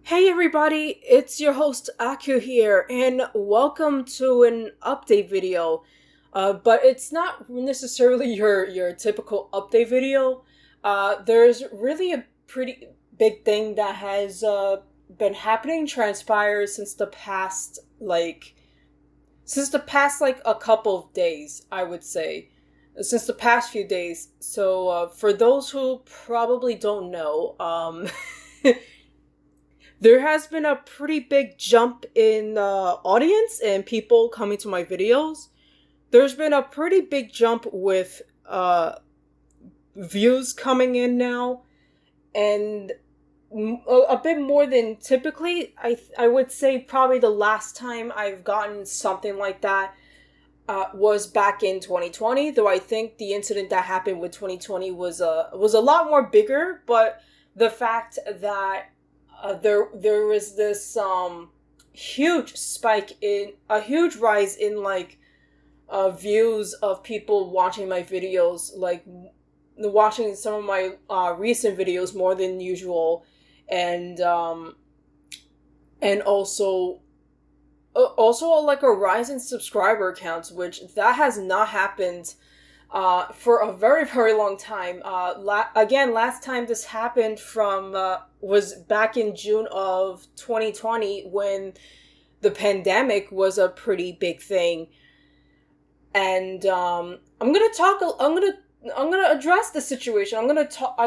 Hey everybody, it's your host Aku here, and welcome to an update video. But it's not necessarily your typical update video. There's really a pretty big thing that has been happening, transpired since the past like a couple of days, I would say, since the past few days. So for those who probably don't know, there has been a pretty big jump in audience and people coming to my videos. There's been a pretty big jump with views coming in now, and a bit more than typically. I would say probably the last time I've gotten something like that was back in 2020. Though I think the incident that happened with 2020 was a lot more bigger. But the fact that there was this huge huge rise in views of people watching my videos, like watching some of my recent videos more than usual, and also like a rise in subscriber counts, which that has not happened for a very, very long time. Last time this happened was back in June of 2020, when the pandemic was a pretty big thing. And I'm gonna address the situation. I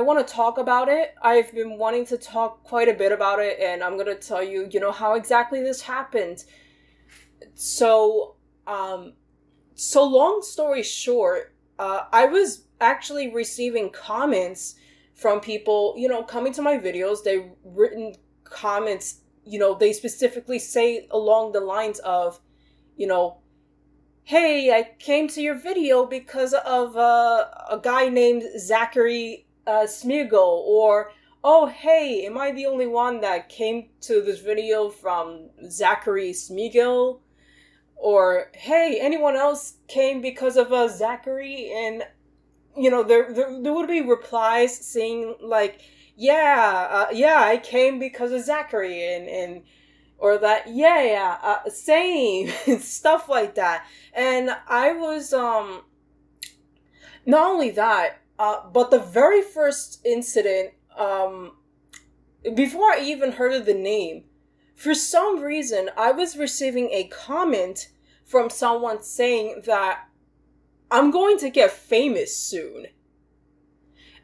want to talk about it. I've been wanting to talk quite a bit about it, and I'm gonna tell you, how exactly this happened. So long story short, I was actually receiving comments from people, coming to my videos. They've written comments, they specifically say along the lines of, hey, I came to your video because of a guy named Zachary Smigo, or, oh, hey, am I the only one that came to this video from Zachary Smigo? Or, hey, anyone else came because of Zachary? And, there would be replies saying, like, yeah, I came because of Zachary, and or that, same, stuff like that. And I was, not only that, but the very first incident, before I even heard of the name, for some reason, I was receiving a comment from someone saying that I'm going to get famous soon.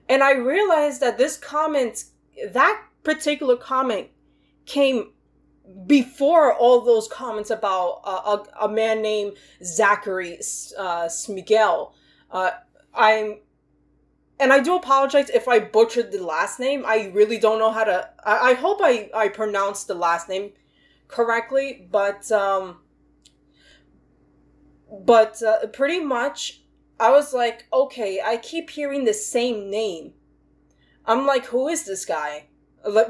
And I realized that that particular comment came before all those comments about a man named Zachary Smigel. And I do apologize if I butchered the last name. I really don't know how to... I hope I pronounced the last name correctly, but pretty much, I was like, okay, I keep hearing the same name. I'm like, who is this guy?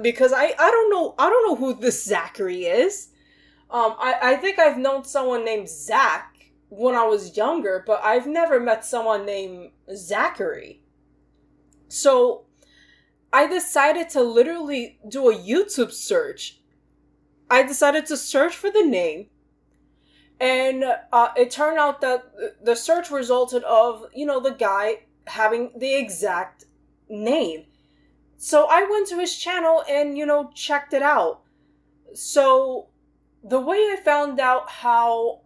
Because I don't know who this Zachary is. I think I've known someone named Zach when I was younger, but I've never met someone named Zachary. So I decided to literally do a YouTube search. I decided to search for the name, and it turned out that the search resulted of, the guy having the exact name. So I went to his channel and, checked it out. So the way I found out how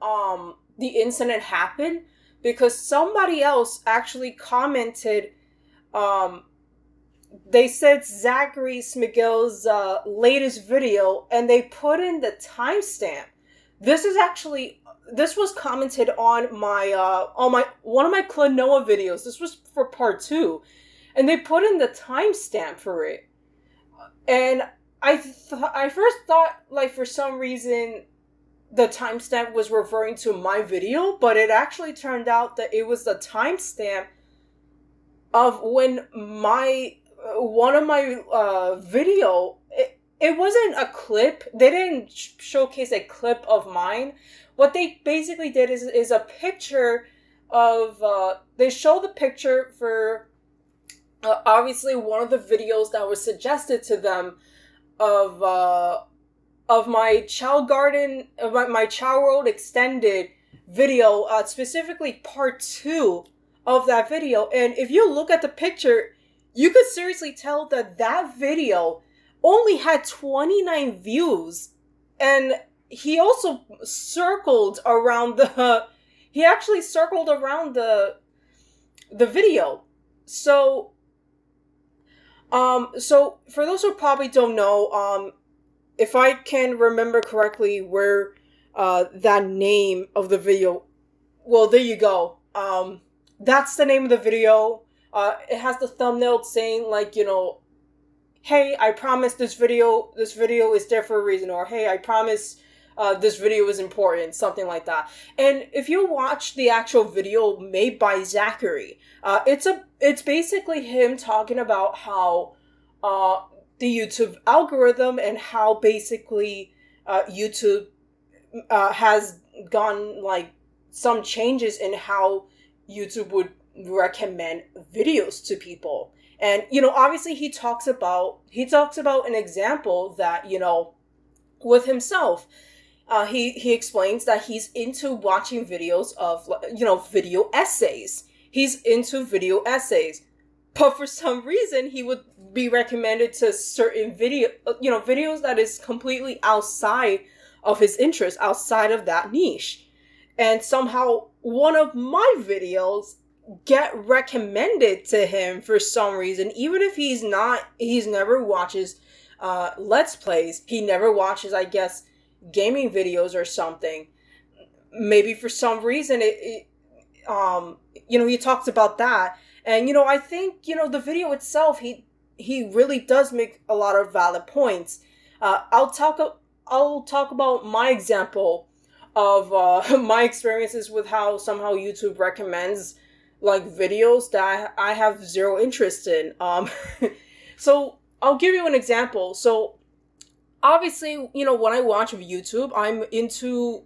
the incident happened, because somebody else actually commented, they said Zachary Smigil's latest video, and they put in the timestamp. This was commented on one of my Klonoa videos. This was for part 2, and they put in the timestamp for it. And I first thought, like, for some reason the timestamp was referring to my video, but it actually turned out that it was the timestamp of when one of my video, it wasn't a clip. They didn't showcase a clip of mine. What they basically did is a picture of, they show the picture for obviously one of the videos that was suggested to them of my Child Garden, of my Child World Extended video, specifically part 2 of that video. And if you look at the picture, you could seriously tell that that video only had 29 views. And he also circled around he actually circled around the video. So for those who probably don't know, if I can remember correctly where that name of the video, well, there you go. That's the name of the video. It has the thumbnail saying, like, you know, hey, I promise this video is there for a reason, or hey, I promise this video is important, something like that. And if you watch the actual video made by Zachary, it's basically him talking about how the YouTube algorithm and how basically YouTube has gone, like, some changes in how YouTube would recommend videos to people. And, you know, obviously he talks about an example that, you know, with himself. He explains that he's into watching videos of, you know, video essays. He's into video essays. But for some reason, he would be recommended to certain videos that is completely outside of his interest, outside of that niche. And somehow one of my videos get recommended to him for some reason, even if he's never watches Let's Plays. He never watches, I guess, gaming videos or something. Maybe for some reason you know, he talks about that. And, you know, I think, you know, the video itself, he really does make a lot of valid points. I'll talk about my example of my experiences with how somehow YouTube recommends, like, videos that I have zero interest in. So I'll give you an example. So obviously, you know, when I watch YouTube, I'm into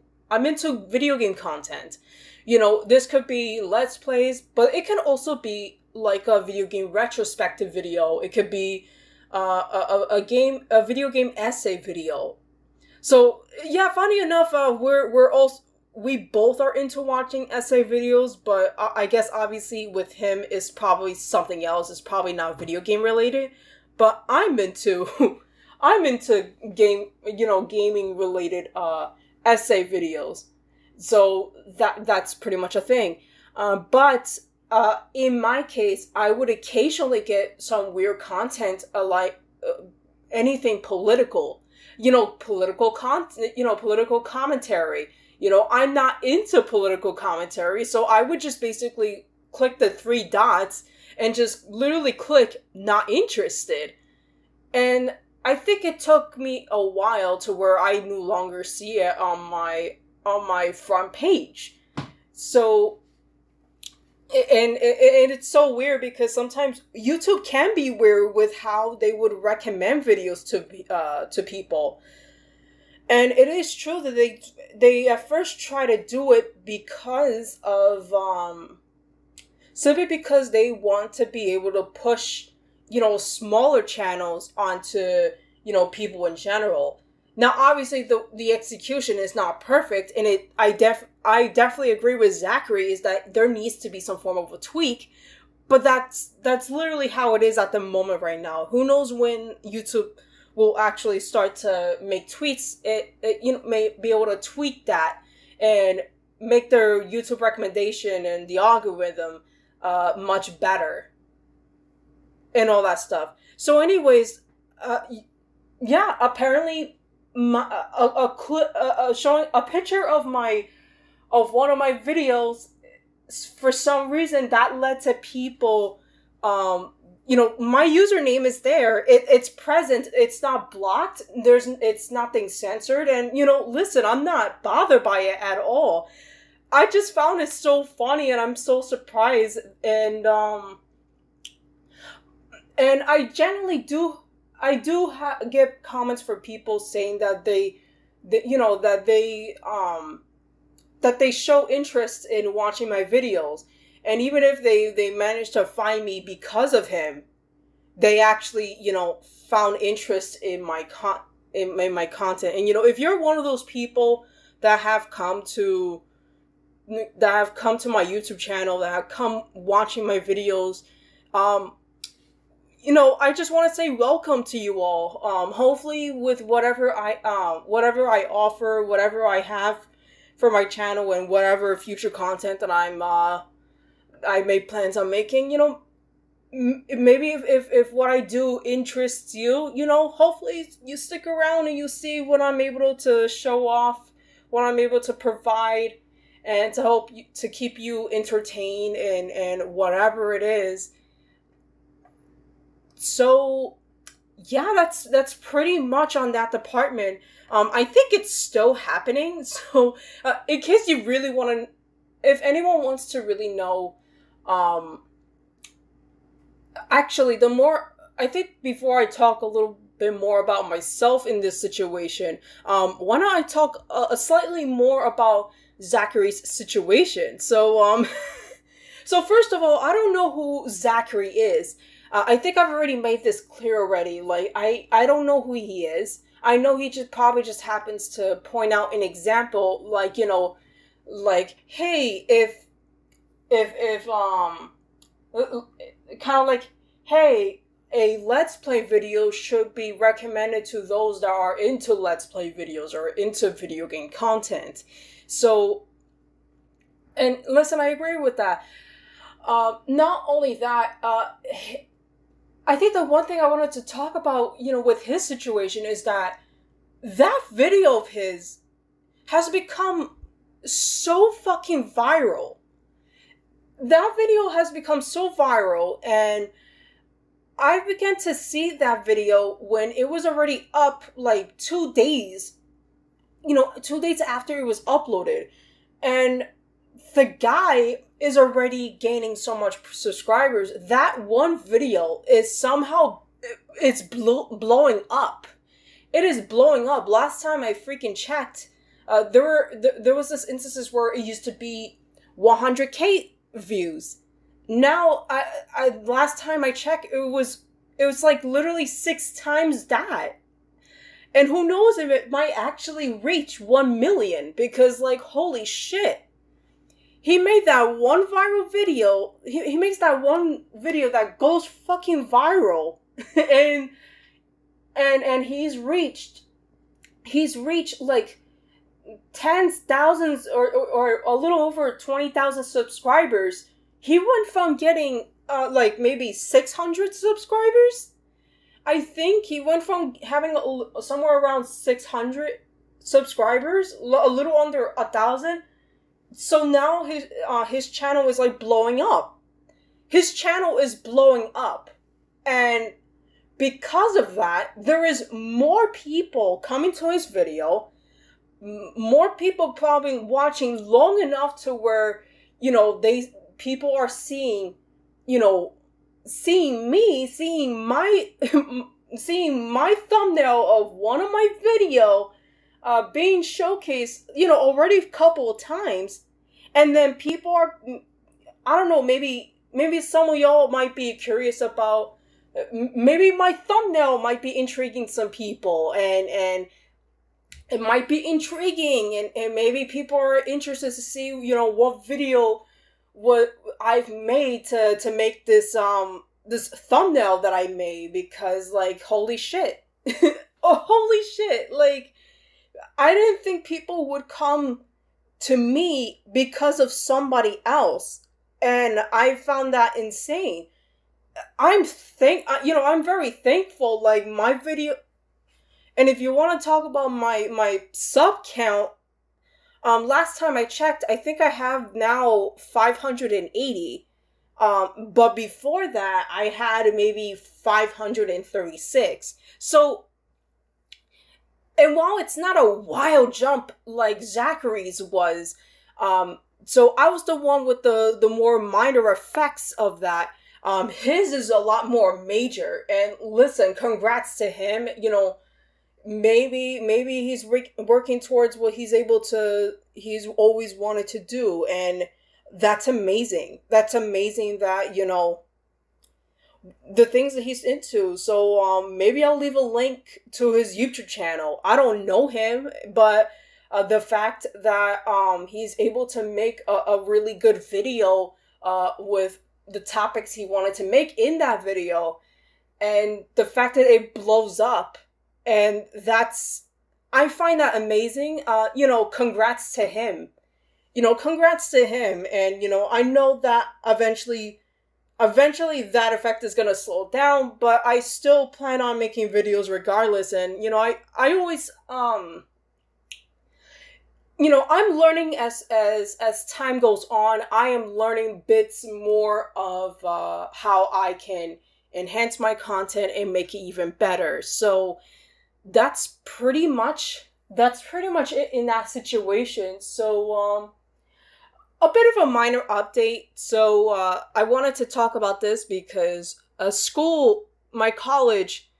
video game content. You know, this could be Let's Plays, but it can also be like a video game retrospective video. It could be a video game essay video. So yeah, funny enough, we both are into watching essay videos, but I guess obviously with him it's probably something else. It's probably not video game related, but I'm into gaming related essay videos. So that's pretty much a thing. But in my case, I would occasionally get some weird content like anything political. Political commentary. I'm not into political commentary, so I would just basically click the 3 dots and just literally click not interested. And I think it took me a while to where I no longer see it on my front page. So, and it's so weird because sometimes YouTube can be weird with how they would recommend videos to people. And it is true that they at first try to do it because of simply because they want to be able to push smaller channels onto people in general. Now, obviously, the execution is not perfect, and I definitely agree with Zachary is that there needs to be some form of a tweak, but that's literally how it is at the moment right now. Who knows when YouTube will actually start to make tweaks? It may be able to tweak that and make their YouTube recommendation and the algorithm much better and all that stuff. So, anyways, yeah, apparently. Showing a picture of one of my videos, for some reason that led to people, my username is there, it's present, it's not blocked, it's nothing censored, and listen, I'm not bothered by it at all. I just found it so funny and I'm so surprised, and I generally do get comments from people saying that that they show interest in watching my videos, and even if they manage to find me because of him, they actually, found interest in my in my content. And if you're one of those people that have come to my YouTube channel, that have come watching my videos, I just want to say welcome to you all. Hopefully with whatever I offer, whatever I have for my channel, and whatever future content that I made plans on making, maybe if what I do interests you, hopefully you stick around and you see what I'm able to show off, what I'm able to provide, and to help you, to keep you entertained and whatever it is. So yeah, that's pretty much on that department. I think it's still happening. So in case you really want to, if anyone wants to really know, actually, I think before I talk a little bit more about myself in this situation, why don't I talk a slightly more about Zachary's situation? So, so first of all, I don't know who Zachary is. I think I've already made this clear already. Like, I don't know who he is. I know he probably just happens to point out an example, like, like, hey, if kind of like, hey, a Let's Play video should be recommended to those that are into Let's Play videos or into video game content. So, and listen, I agree with that. Not only that, I think the one thing I wanted to talk about, with his situation is that video of his has become so fucking viral. That video has become so viral, and I began to see that video when it was already up like 2 days, 2 days after it was uploaded. And the guy is already gaining so much subscribers. That one video is somehow, it's blowing up. It is blowing up. Last time I freaking checked, there was this instances where it used to be 100K views. Now, I last time I checked, it was like literally 6 times that. And who knows if it might actually reach 1 million, because like, holy shit. He made that one viral video. He makes that one video that goes fucking viral. and he's reached like tens, thousands, or a little over 20,000 subscribers. He went from getting like maybe 600 subscribers. I think he went from having somewhere around 600 subscribers, a little under 1,000. So now his channel is like blowing up. His channel is blowing up, and because of that, there is more people coming to his video. More people probably watching long enough to where, people are seeing me, seeing my thumbnail of one of my video being showcased, already a couple of times. And then people are, I don't know, maybe some of y'all might be curious about, maybe my thumbnail might be intriguing some people, and it might be intriguing, and maybe people are interested to see, what video what I've made to make this this thumbnail that I made, because like, holy shit. Oh, holy shit. Like, I didn't think people would come to me because of somebody else, and I found that insane. I'm very thankful, like, my video. And if you want to talk about my sub count, last time I checked, I think I have now 580. But before that, I had maybe 536. So, and while it's not a wild jump like Zachary's was, so I was the one with the more minor effects of that. His is a lot more major. And listen, congrats to him. Maybe he's working towards what he's always wanted to do, and that's amazing. That's amazing that, the things that he's into. So maybe I'll leave a link to his YouTube channel. I don't know him, but the fact that he's able to make a really good video with the topics he wanted to make in that video, and the fact that it blows up, and I find that amazing. Congrats to him. Congrats to him. And, I know that eventually that effect is going to slow down, but I still plan on making videos regardless. And, I always, I'm learning as time goes on. I am learning bits more of how I can enhance my content and make it even better. So that's pretty much it in that situation. So a bit of a minor update. So I wanted to talk about this because my college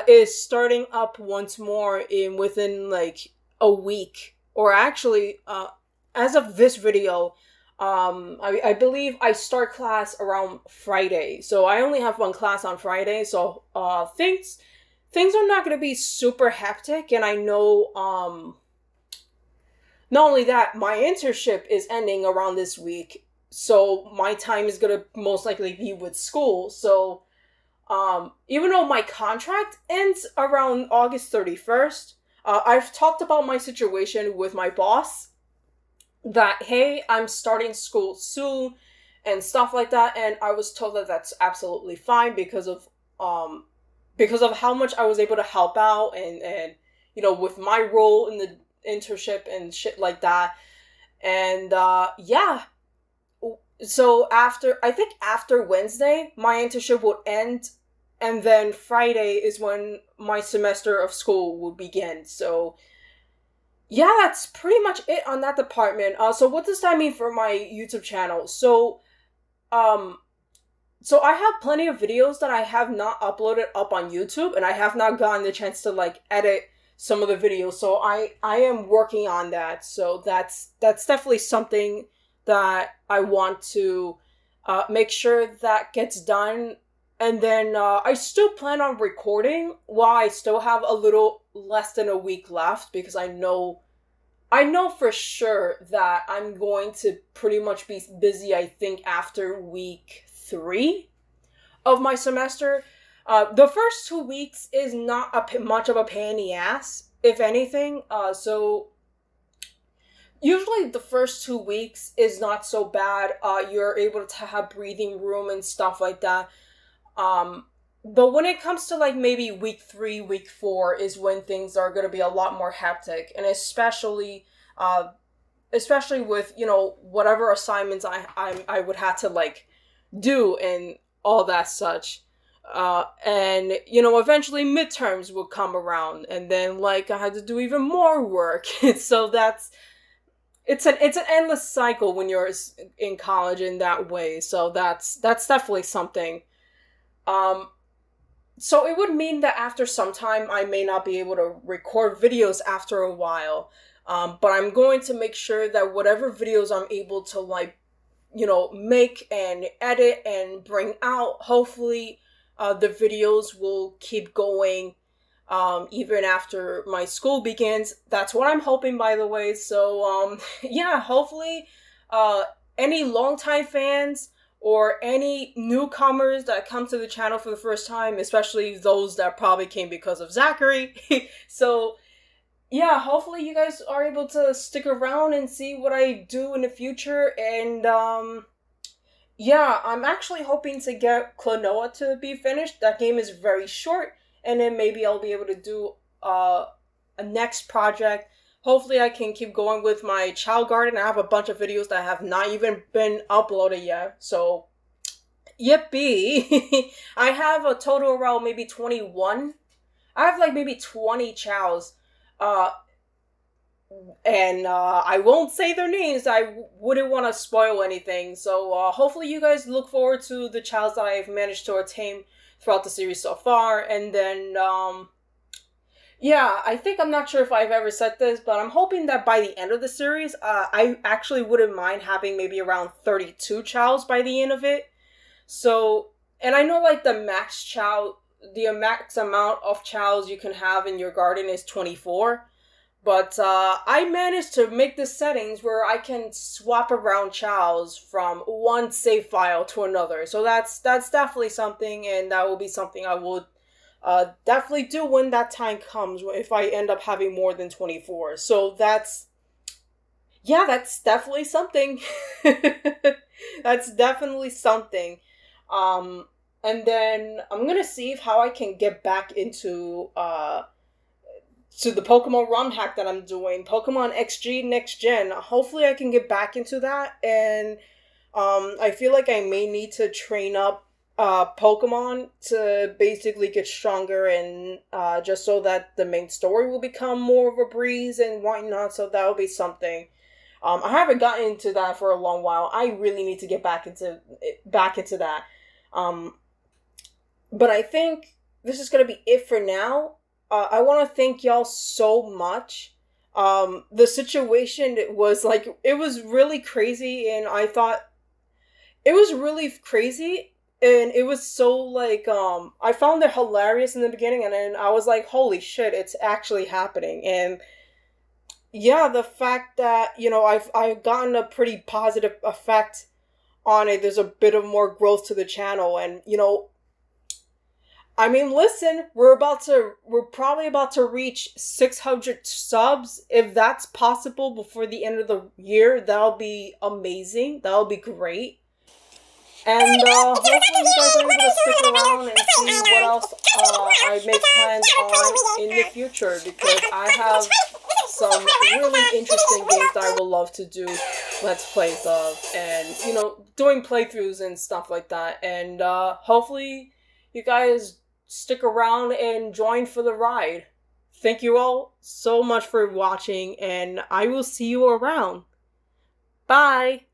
is starting up once more within like a week, or actually as of this video, I believe I start class around Friday. So I only have one class on Friday. So things are not going to be super hectic. And I know not only that, my internship is ending around this week. So my time is going to most likely be with school. So even though my contract ends around August 31st, I've talked about my situation with my boss, that, hey, I'm starting school soon and stuff like that. And I was told that that's absolutely fine because of how much I was able to help out and with my role in the internship and shit like that. And yeah. So after Wednesday, my internship will end, and then Friday is when my semester of school will begin. So yeah, that's pretty much it on that department. So what does that mean for my YouTube channel? So I have plenty of videos that I have not uploaded up on YouTube, and I have not gotten the chance to like edit some of the videos. So I am working on that. So that's definitely something that I want to make sure that gets done. And then I still plan on recording while I still have a little less than a week left, because I know for sure that I'm going to pretty much be busy, I think, after week 3 of my semester. The first 2 weeks is not much of a pain in the ass, if anything. So usually the first 2 weeks is not so bad. You're able to have breathing room and stuff like that. But when it comes to like maybe week 3, week 4 is when things are going to be a lot more hectic, and especially with, whatever assignments I would have to like do and all that such. And eventually midterms will come around, and then like I had to do even more work. So it's an endless cycle when you're in college in that way. So that's definitely something. So it would mean that after some time I may not be able to record videos after a while. But I'm going to make sure that whatever videos I'm able to like, make and edit and bring out, hopefully the videos will keep going even after my school begins. That's what I'm hoping, by the way. So yeah, hopefully any longtime fans or any newcomers that come to the channel for the first time, especially those that probably came because of Zachary. So yeah, hopefully you guys are able to stick around and see what I do in the future. And yeah, I'm actually hoping to get Klonoa to be finished. That game is very short, and then maybe I'll be able to do a next project. Hopefully I can keep going with my Child Garden. I have a bunch of videos that have not even been uploaded yet. So, yippee. I have a total around maybe 21. I have like maybe 20 chows. And I won't say their names. I wouldn't want to spoil anything. So hopefully you guys look forward to the chows that I've managed to attain throughout the series so far. And then yeah, I'm not sure if I've ever said this, but I'm hoping that by the end of the series, I actually wouldn't mind having maybe around 32 chows by the end of it. So, And I know like the max amount of chows you can have in your garden is 24. But I managed to make the settings where I can swap around chows from one save file to another. So that's definitely something, and that will be something I would definitely do when that time comes, if I end up having more than 24. So that's definitely something. That's definitely something. And then I'm gonna see how I can get back into to the Pokemon ROM hack that I'm doing, Pokemon XG Next Gen. Hopefully I can get back into that, and I feel like I may need to train up Pokemon to basically get stronger, and just so that the main story will become more of a breeze and whatnot. So that will be something. I haven't gotten into that for a long while. I really need to get back into that. But I think this is gonna be it for now. I want to thank y'all so much. The situation it was really crazy, and I thought it was really crazy, and it was so I found it hilarious in the beginning, and then I was like, holy shit, it's actually happening. And yeah, the fact that, I've gotten a pretty positive effect on it. There's a bit of more growth to the channel, and I mean, listen, we're probably about to reach 600 subs. If that's possible before the end of the year, that'll be amazing. That'll be great. And hopefully you guys are able to stick around and see what else I make plans on in the future, because I have some really interesting games that I would love to do Let's Plays of, and, doing playthroughs and stuff like that. And hopefully you guys stick around and join for the ride. Thank you all so much for watching, and I will see you around. Bye!